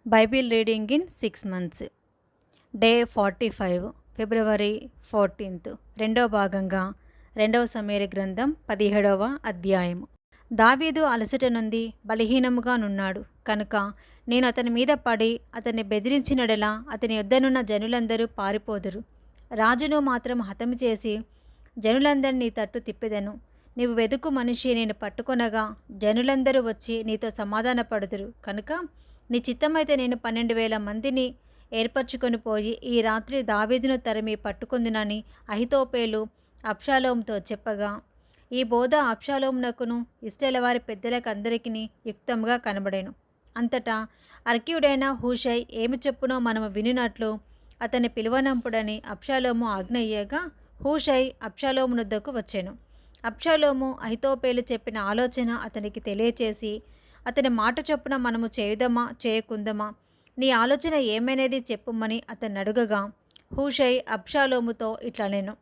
Bible reading in 6 months. Day 45, ఫిబ్రవరి 14. రెండవ భాగంగా 2వ సమూయేలు గ్రంథం 17వ అధ్యాయము. దావీదు అలసట నుండి బలహీనముగా నున్నాడు కనుక నేను అతని మీద పడి అతన్ని బెదిరించినడలా అతని యొద్దనున్న జనులందరూ పారిపోదురు. రాజును మాత్రం హతము చేసి జనులందరినీ నీ తట్టు తిప్పెదను. నీవు వెదుకు మనిషి నేను పట్టుకొనగా జనులందరూ వచ్చి నీతో సమాధానపడుదురు కనుక నీ చిత్తమైతే నేను 12,000 మందిని ఏర్పరచుకొని పోయి ఈ రాత్రి దావీదును తరిమి పట్టుకొందునని అహితోపేలు అబ్షాలోముతో చెప్పగా, ఈ బోధ అబ్షాలోమునకును ఇశ్రాయేలు వారి పెద్దలకందరికీ యుక్తంగా కనబడెను. అంతటా అర్కీయుడైన హూషై ఏమి చెప్పునో మనము వినునట్లు అతన్ని పిలువనంపుడని అబ్షాలోము ఆజ్ఞ ఇయ్యగా, హూషై అబ్షాలోమునొద్దకు వచ్చెను. అబ్షాలోము అహితోపేలు చెప్పిన ఆలోచన అతనికి తెలియచేసి, అతని మాట చొప్పున మనము చేయుదమా చేయకుందమా, నీ ఆలోచన ఏమైనది చెప్పుమని అతన్ని అడుగగా, హూషై అబ్షాలోముతో ఇట్లనెను,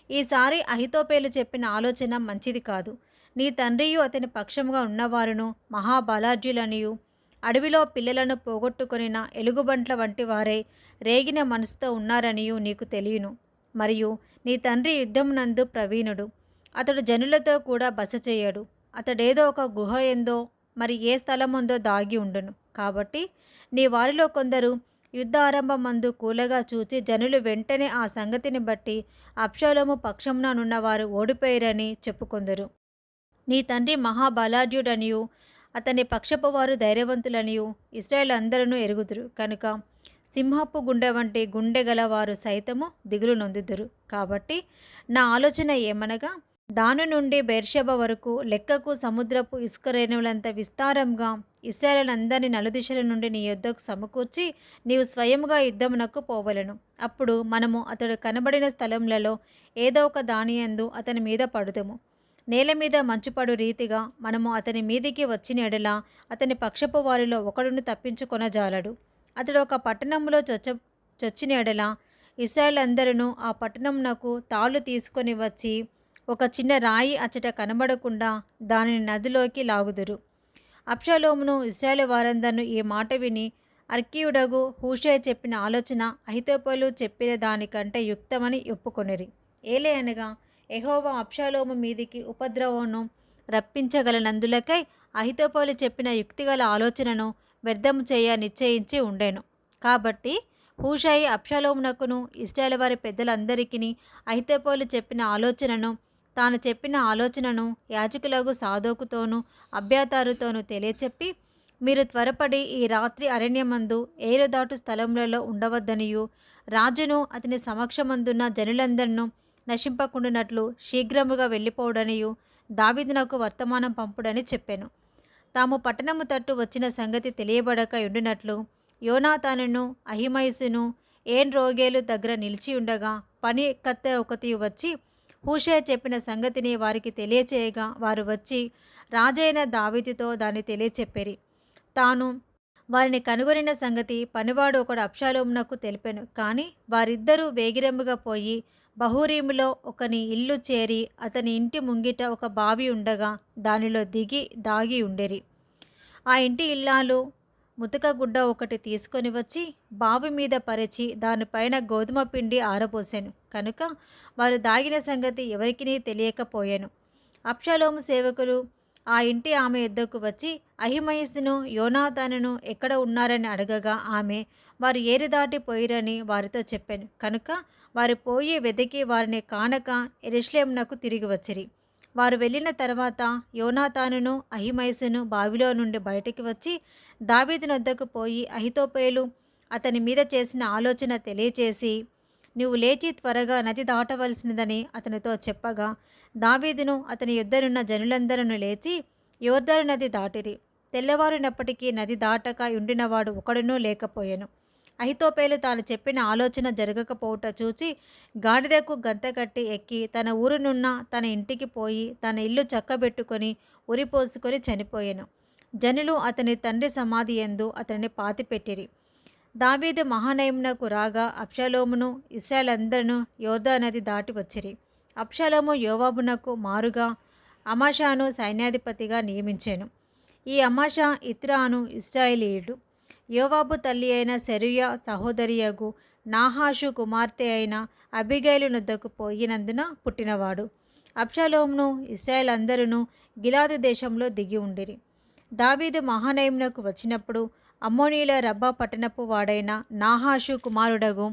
ఈసారి అహితోపేలు చెప్పిన ఆలోచన మంచిది కాదు. నీ తండ్రియు అతని పక్షముగా ఉన్నవారును మహాబలాఢ్యులనియు అడవిలో పిల్లలను పోగొట్టుకొనిన ఎలుగుబంట్ల వంటి వారై రేగిన మనసుతో ఉన్నారనియు నీకు తెలియను. మరియు నీ తండ్రి యుద్ధమునందు ప్రవీణుడు. అతడు జనులతో కూడా బస చేయడు. అతడేదో ఒక గుహ ఎందో మరి ఏ స్థలముందో దాగి ఉండును. కాబట్టి నీ వారిలో కొందరు యుద్ధారంభమందు కూలగా చూచి జనులు వెంటనే ఆ సంగతిని బట్టి అబ్షాలోము పక్షమున నున్నవారు ఓడిపోయారని చెప్పుకొందరు. నీ తండ్రి మహాబలాఢ్యుడనియు అతని పక్షపు వారు ధైర్యవంతులనియు ఇశ్రాయేలు అందరూ ఎరుగుదురు కనుక సింహపు గుండె వంటి గుండె గలవారు సైతము దిగులు నొందుదురు. కాబట్టి నా ఆలోచన ఏమనగా, దాని నుండి బెర్షెబ వరకు లెక్కకు సముద్రపు ఇసుక రేణువులంత విస్తారంగా ఇశ్రాయేలునందరినీ నలుదిశల నుండి నీ యొద్దకు సమకూర్చి నీవు స్వయముగా యుద్ధమునకు పోవలెను. అప్పుడు మనము అతడు కనబడిన స్థలములలో ఏదో ఒక దానియందు అతని మీద పడుదము. నేల మీద మంచుపడు రీతిగా మనము అతని మీదికి వచ్చిన ఎడల అతని పక్షపు వారిలో ఒకడును తప్పించుకొనజాలడు. అతడు ఒక పట్టణంలో చొచ్చిన ఎడల ఇశ్రాయేలు అందరూ ఆ పట్టణమునకు తాళ్ళు తీసుకొని వచ్చి ఒక చిన్న రాయి అచ్చట కనబడకుండా దానిని నదిలోకి లాగుదురు. అబ్షాలోమును ఇశ్రాయేలు వారందరూ ఈ మాట విని అర్కీయుడగు హూషై చెప్పిన ఆలోచన అహితోపేలు చెప్పిన దానికంటే యుక్తమని ఒప్పుకొనిరి. ఏలయనగా యెహోవా అబ్షాలోము మీదికి ఉపద్రవమును రప్పించగలనందులకై అహితోపేలు చెప్పిన యుక్తిగల ఆలోచనను వ్యర్థము చేయ నిశ్చయించి ఉండెను. కాబట్టి హూషై అబ్షాలోమునకును ఇశ్రాయేలు వారి పెద్దలందరికీ అహితోపేలు చెప్పిన ఆలోచనను తాను చెప్పిన ఆలోచనను యాజకులగు సాదోకుతోనూ అబ్యాతారుతోనూ తెలియచెప్పి, మీరు త్వరపడి ఈ రాత్రి అరణ్యమందు ఏరుదాటు స్థలములలో ఉండవద్దనియు రాజును అతని సమక్షమందున్న జనులందరినూ నశింపకుండునట్లు శీఘ్రముగా వెళ్ళిపోవడనియు దావీదునకు వర్తమానం పంపుడని చెప్పెను. తాము పట్టణము తట్టు వచ్చిన సంగతి తెలియబడక ఉండినట్లు యోనాతానును అహిమయసును ఏన్ రోగేలు దగ్గర నిలిచి ఉండగా పని కత్తె ఒకటి వచ్చి హూషై చెప్పిన సంగతిని వారికి తెలియచేయగా వారు వచ్చి రాజైన దావీదుతో దాన్ని తెలియచెప్పిరి. తాను వారిని కనుగొనిన సంగతి పనివాడు ఒకడు అబ్షాలోమునకు తెలిపెను. కానీ వారిద్దరూ వేగిరముగా పోయి బహూరీములో ఒకని ఇల్లు చేరి అతని ఇంటి ముంగిట ఒక బావి ఉండగా దానిలో దిగి దాగి ఉండేరి. ఆ ఇంటి ఇల్లాలు ముతక గుడ్డ ఒకటి తీసుకొని వచ్చి బావి మీద పరిచి దానిపైన గోధుమ పిండి ఆరబోసాను. కనుక వారు దాగిన సంగతి ఎవరికీ తెలియకపోయాను. అబ్షాలోము సేవకులు ఆ ఇంటి ఆమె యొద్దకు వచ్చి అహిమయస్సును యోనాతానును ఎక్కడ ఉన్నారని అడగగా ఆమె వారు ఏరి దాటి పోయిరని వారితో చెప్పాను. కనుక వారు పోయి వెతికి వారిని కానక యెరూషలేమునకు తిరిగి వచ్చిరి. వారు వెళ్ళిన తర్వాత యోనాతానును అహిమయస్సును బావిలో నుండి బయటికి వచ్చి దావీదునొద్దకు పోయి అహితోపేలు అతని మీద చేసిన ఆలోచన తెలియచేసి, నువ్వు లేచి త్వరగా నది దాటవలసినదని అతనితో చెప్పగా దావీదును అతని యొద్దనున్న జనులందరూ లేచి యోర్దాను నది దాటిరి. తెల్లవారినప్పటికీ నది దాటక ఉండినవాడు ఒకడునూ లేకపోయెను. అహితోపేలు తాను చెప్పిన ఆలోచన జరగకపోవుట చూచి గాడిదకు గంతకట్టి ఎక్కి తన ఊరునున్న తన ఇంటికి పోయి తన ఇల్లు చక్కబెట్టుకొని ఉరిపోసుకొని చనిపోయెను. జనులు అతని తండ్రి సమాధి యందు అతనిని పాతిపెట్టిరి. దావీదు మహానయమునకు రాగా అబ్షాలోమును ఇశ్రాయేలందరూ యోర్దాను నది దాటి వచ్చిరి. అబ్షాలోము యోవాబునకు మారుగా అమాషాను సైన్యాధిపతిగా నియమించెను. ఈ అమాషా, ఇత్రాను ఇశ్రాయేలీయులు. యోవాబు తల్లి అయిన సెరూయా సహోదరియగు నాహాషు కుమార్తె అయిన అబిగైలు నొద్దకు పోయినందున పుట్టినవాడు. అబ్షాలోమును ఇశ్రాయేల్ అందరూ గిలాదు దేశంలో దిగి ఉండిరి. దావీదు మహానయమునకు వచ్చినప్పుడు అమ్మోనీయుల రబ్బా పట్టణపు వాడైన నాహాషు కుమారుడగు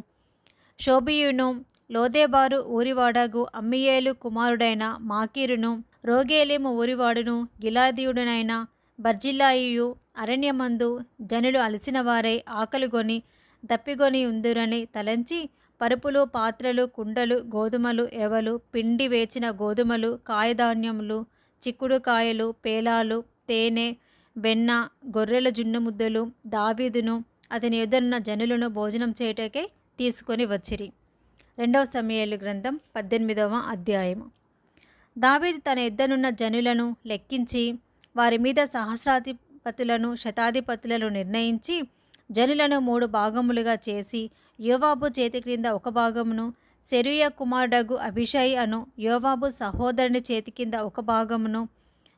షోబియును, లోదెబారు ఊరివాడగు అమ్మియేలు కుమారుడైన మాకీరును, రోగేలీము ఊరివాడును గిలాదీయుడనైన బర్జిల్లాయియు అరణ్యమందు జనులు అలసిన వారై ఆకలిగొని దప్పిగొని ఉందురని తలంచి పరుపులు, పాత్రలు, కుండలు, గోధుమలు, ఎవలు, పిండి వేచిన గోధుమలు, కాయధాన్యములు, చిక్కుడుకాయలు, పేలాలు, తేనె, వెన్న, గొర్రెల జున్ను ముద్దలు దావీదును అతని ఎదురున్న జనులను భోజనం చేయుటకై తీసుకొని వచ్చిరి. 2 సమూయేలు గ్రంథం 18వ అధ్యాయము. దావీదు తన ఎద్దనున్న జనులను లెక్కించి వారి మీద సహస్రాధిపతులను శతాధిపతులను నిర్ణయించి జనులను 3 భాగములుగా చేసి యోవాబు చేతి క్రింద ఒక భాగమును, సెరూయా కుమారుడగు అబిషై అను యోవాబు సహోదరుని చేతి కింద ఒక భాగమును,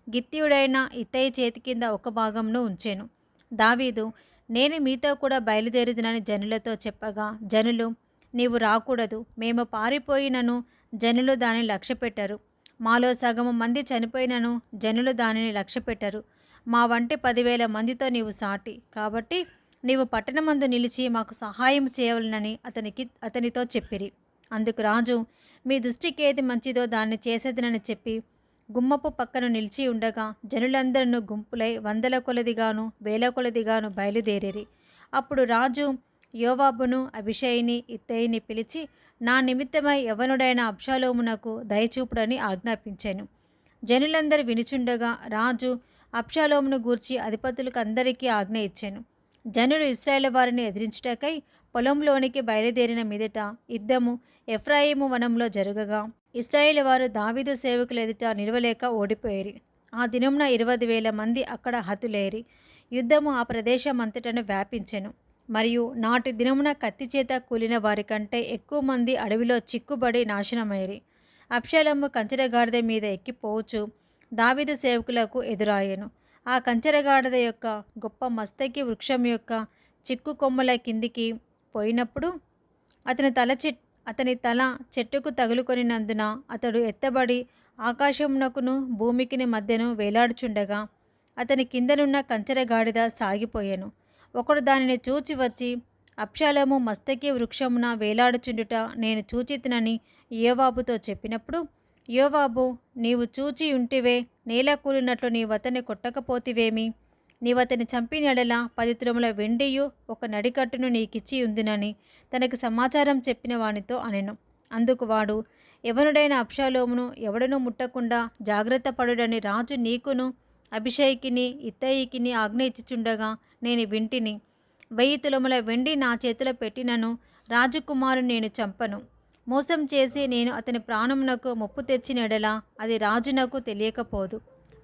గిత్తీయుడైన ఇత్తయి చేతి కింద ఒక భాగమును ఉంచెను. దావీదు, నేను మీతో కూడా బయలుదేరుదునని జనులతో చెప్పగా జనులు, నీవు రాకూడదు, మేము పారిపోయినను జనులు దానిని లక్ష్యపెట్టరు. మాలో సగము మంది చనిపోయినను జనులు దానిని లక్ష్యపెట్టరు. మా వంటి 10,000 మందితో నీవు సాటి, కాబట్టి నీవు పట్టణమందు నిలిచి మాకు సహాయం చేయవలనని అతనితో చెప్పిరి. అందుకు రాజు, మీ దృష్టికి ఏది మంచిదో దాన్ని చేసేదనని చెప్పి గుమ్మపు పక్కన నిలిచి ఉండగా జనులందరూ గుంపులై 100ల కొలదిగాను 1000ల కొలదిగాను బయలుదేరిరి. అప్పుడు రాజు యోవాబును అబిషైని ఇత్తయిని పిలిచి, నా నిమిత్తమై యవనుడైన అబ్షాలోమునకు దయచూపుడని ఆజ్ఞాపించాను. జనులందరూ వినుచుండగా రాజు అబ్షాలోమును గూర్చి అధిపతులకు అందరికీ ఆజ్ఞ ఇచ్చాను. జనులు ఇశ్రాయేలు వారిని ఎదిరించుటకై పొలంలోనికి బయలుదేరిన మీదట యుద్ధము ఎఫ్రాయిము వనంలో జరగగా ఇశ్రాయేలు వారు దావీదు సేవకుల ఎదుట నిలవలేక ఓడిపోయేరి. ఆ దినమున 20,000 మంది అక్కడ హతులేరి. యుద్ధము ఆ ప్రదేశం అంతటను వ్యాపించెను. మరియు నాటి దినమున కత్తి చేత కూలిన వారి కంటే ఎక్కువ మంది అడవిలో చిక్కుబడి నాశనమైరి. అబ్షాలోము కంచెరగాడిద మీద ఎక్కిపోవచ్చు దావీదు సేవకులకు ఎదురాయెను. ఆ కంచెరగాడిద యొక్క గొప్ప మస్తకి వృక్షం యొక్క చిక్కు కొమ్మల కిందికి పోయినప్పుడు అతని తల చెట్టుకు తగులుకొనినందున అతడు ఎత్తబడి ఆకాశమునకును భూమికిని మధ్యను వేలాడుచుండగా అతని కిందనున్న కంచెరగాడిద సాగిపోయాను. ఒకడు దానిని చూచి వచ్చి, అబ్షాలోము మస్తకి వృక్షమున వేలాడుచుండుట నేను చూచితినని యోవాబుతో చెప్పినప్పుడు, యోవాబు, నీవు చూచి ఉంటివే, నేల కూలినట్లు నీవతన్ని కొట్టకపోతివేమి? నీవతని చంపిన ఎడల 10 తులముల వెండియు 1 నడికట్టును నీకిచ్చి ఉందినని తనకు సమాచారం చెప్పిన వానితో అనెను. అందుకు వాడు, ఎవనుడైన అబ్షాలోమును ఎవడనూ ముట్టకుండా జాగ్రత్త పడుడని రాజు నీకును అబిషైకిని ఇత్తయికిని ఆజ్ఞ ఇచ్చిచుండగా నేను వింటిని. 1000 తులముల వెండి నా చేతిలో పెట్టినను రాజకుమారుని నేను చంపను. మోసం చేసి నేను అతని ప్రాణమునకు ముప్పు తెచ్చిన ఎడల అది రాజునకు తెలియకపోదు.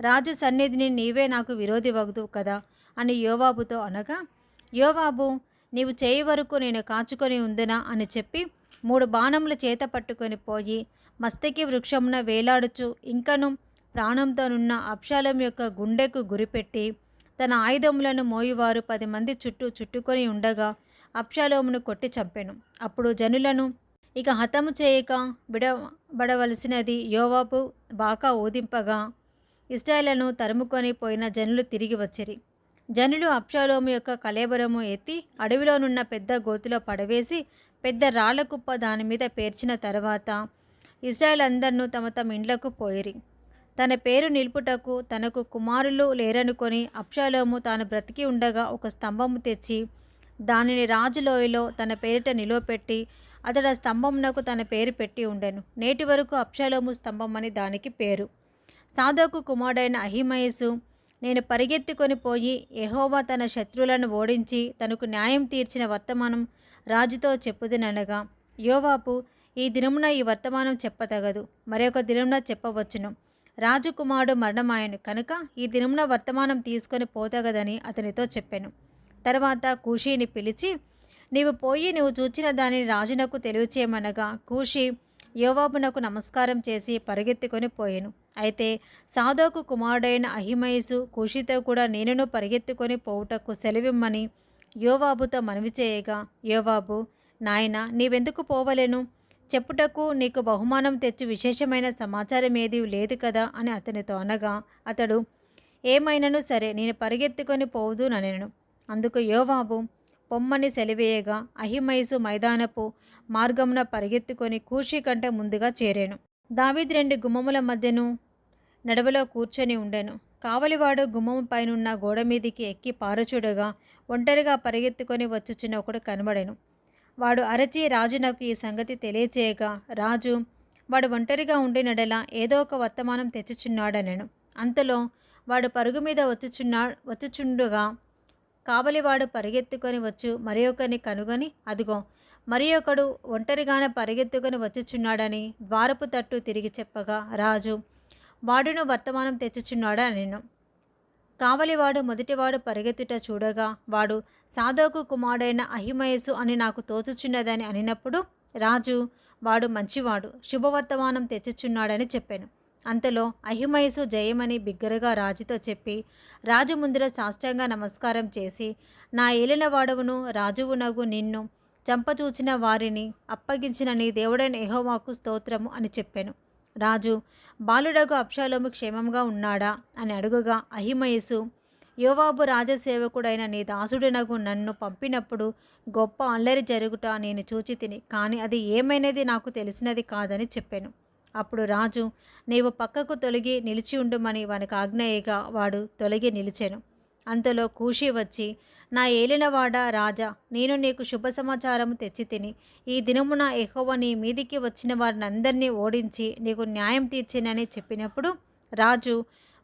రాజు సన్నిధిని నీవే నాకు విరోధి వగుదువు కదా అని యోవాబుతో అనగా, యోవాబు, నీవు చేయి వరకు నేను కాచుకొని ఉందనా అని చెప్పి 3 బాణములు చేత పట్టుకొని పోయి మస్తకి వృక్షమున వేలాడుచు ఇంకను ప్రాణంతోనున్న అబ్షాలోము యొక్క గుండెకు గురిపెట్టి తన ఆయుధములను మోయువారు 10 మంది చుట్టుకొని ఉండగా అబ్షాలోమును కొట్టి చంపెను. అప్పుడు జనులను ఇక హతము చేయక విడబడవలసినది యోవాబు బాకా ఊదింపగా ఇశ్రాయేలును తరుముకొని పోయిన జనులు తిరిగి వచ్చిరి. జనులు అబ్షాలోము యొక్క కళేబరము ఎత్తి అడవిలోనున్న పెద్ద గోతిలో పడవేసి పెద్ద రాళ్ల కుప్ప దాని మీద పేర్చిన తర్వాత ఇశ్రాయేలు అందరినూ తమ తమ ఇండ్లకు పోయిరి. తన పేరు నిలుపుటకు తనకు కుమారులు లేరనుకొని అబ్షాలోము తాను బ్రతికి ఉండగా ఒక స్తంభము తెచ్చి దానిని రాజులోయలో తన పేరిట నిలువపెట్టి అతడు ఆ స్తంభమునకు తన పేరు పెట్టి ఉండెను. నేటి వరకు అబ్షాలోము స్తంభం అని దానికి పేరు. సాదోకు కుమారుడైన అహిమయసు, నేను పరిగెత్తుకొని పోయి యెహోవా తన శత్రువులను ఓడించి తనకు న్యాయం తీర్చిన వర్తమానం రాజుతో చెప్పుదుననగా, యోవాబు, ఈ దినమున ఈ వర్తమానం చెప్పతగదు, మరొక దినమున చెప్పవచ్చును. రాజకుమారుడు మరణమాయను కనుక ఈ దినమున వర్తమానం తీసుకొని పోతగదని అతనితో చెప్పాను. తర్వాత కూషీని పిలిచి, నీవు పోయి నువ్వు చూచిన దానిని రాజునకు తెలియచేయమనగా కూషి యోవాబునకు నమస్కారం చేసి పరిగెత్తుకొని పోయెను. అయితే సాదోకు కుమారుడైన అహిమయసు కూషితో కూడా నేనును పరిగెత్తుకొని పోవుటకు సెలవిమ్మని యోవాబుతో మనవి చేయగా, యోవాబు, నాయనా నీవెందుకు పోవలెను? చెప్పుటకు నీకు బహుమానం తెచ్చు విశేషమైన సమాచారం ఏదీ లేదు కదా అని అతనితో అనగా, అతడు, ఏమైనను సరే నేను పరిగెత్తుకొని పోవుదుననెను. అందుకు యోవాబు పొమ్మని సెలివేయగా అహిమయసు మైదానపు మార్గమున పరిగెత్తుకొని కూషి కంటే ముందుగా చేరాను. దావీదు 2 గుమ్మముల మధ్యను నడవలో కూర్చొని ఉండెను. కావలివాడు గుమ్మము పైనున్న గోడ మీదికి ఎక్కి పారచూడగా ఒంటరిగా పరిగెత్తుకొని వచ్చుచున్న ఒకడు కనబడెను. వాడు అరచి రాజునకు ఈ సంగతి తెలియచేయగా, రాజు వాడు ఒంటరిగా ఉండినడలా ఏదో ఒక వర్తమానం తెచ్చుచున్నాడనెను. అంతలో వాడు పరుగు మీద వచ్చుచుండగా కావలివాడు పరిగెత్తుకొని వచ్చు మరి ఒకరిని కనుగొని, అదిగో మరి ఒకడు ఒంటరిగానే పరిగెత్తుకొని వచ్చుచున్నాడని ద్వారపు తట్టు తిరిగి చెప్పగా, రాజు వాడును వర్తమానం తెచ్చుచున్నాడా అనెను. కావలివాడు మొదటివాడు పరిగెత్తుట చూడగా, వాడు సాదోకు కుమారుడైన అహిమయసు అని నాకు తోచుచున్నదని అనినప్పుడు, రాజు వాడు మంచివాడు, శుభవర్తమానం తెచ్చుచున్నాడని చెప్పాను. అంతలో అహిమయసు జయమని బిగ్గరగా రాజుతో చెప్పి, రాజు ముందర సాష్టాంగ నమస్కారం చేసి, నా ఏలినవాడవును రాజువునగు నిన్ను చంపచూచిన వారిని అప్పగించిన నీ దేవుడైన యెహోవాకు స్తోత్రము అని చెప్పాను. రాజు బాలుడగు అబ్షాలోము క్షేమంగా ఉన్నాడా అని అడుగగా, అహిమయసు, యోవాబు రాజసేవకుడైన నీ దాసుడినగు నన్ను పంపినప్పుడు గొప్ప అల్లరి జరుగుట నేను చూచి తిని, కానీ అది ఏమైనది నాకు తెలిసినది కాదని చెప్పాను. అప్పుడు రాజు, నీవు పక్కకు తొలగి నిలిచి ఉండుమని వానికి ఆజ్ఞేయగా వాడు తొలగి నిలిచెను. అంతలో కూషి వచ్చి, నా ఏలినవాడ రాజా, నేను నీకు శుభ సమాచారము తెచ్చి తిని, ఈ దినమున యెహోవా నీ మీదికి వచ్చిన వారినందరినీ ఓడించి నీకు న్యాయం తీర్చినని చెప్పినప్పుడు, రాజు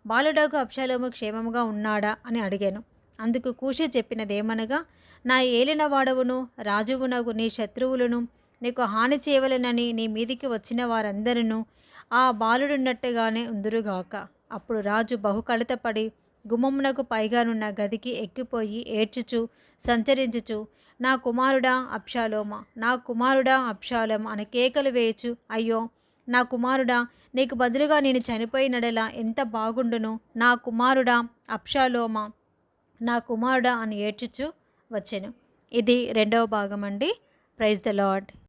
బాలుడగు అబ్షాలోము క్షేమముగా ఉన్నాడా అని అడిగాను. అందుకు కూషి చెప్పినదేమనగా, నా ఏలినవాడవును రాజువునగు నీ శత్రువులను నీకు హాని చేయవలెనని నీ మీదికి వచ్చిన వారందరూ ఆ బాలుడున్నట్టుగానే ఉందురుగాక. అప్పుడు రాజు బహు కలతపడి గుమ్మమునకు పైగానున్న గదికి ఎక్కిపోయి ఏడ్చుచు సంచరించుచు, నా కుమారుడా అబ్షాలోమా, నా కుమారుడా అబ్షాలోమా అని కేకలు వేయుచు, అయ్యో నా కుమారుడా, నీకు బదులుగా నేను చనిపోయినడలా ఎంత బాగుండును, నా కుమారుడా అబ్షాలోమా, నా కుమారుడా అని ఏడ్చుచు వచ్చెను. ఇది 2వ భాగం అండి. Praise the lord.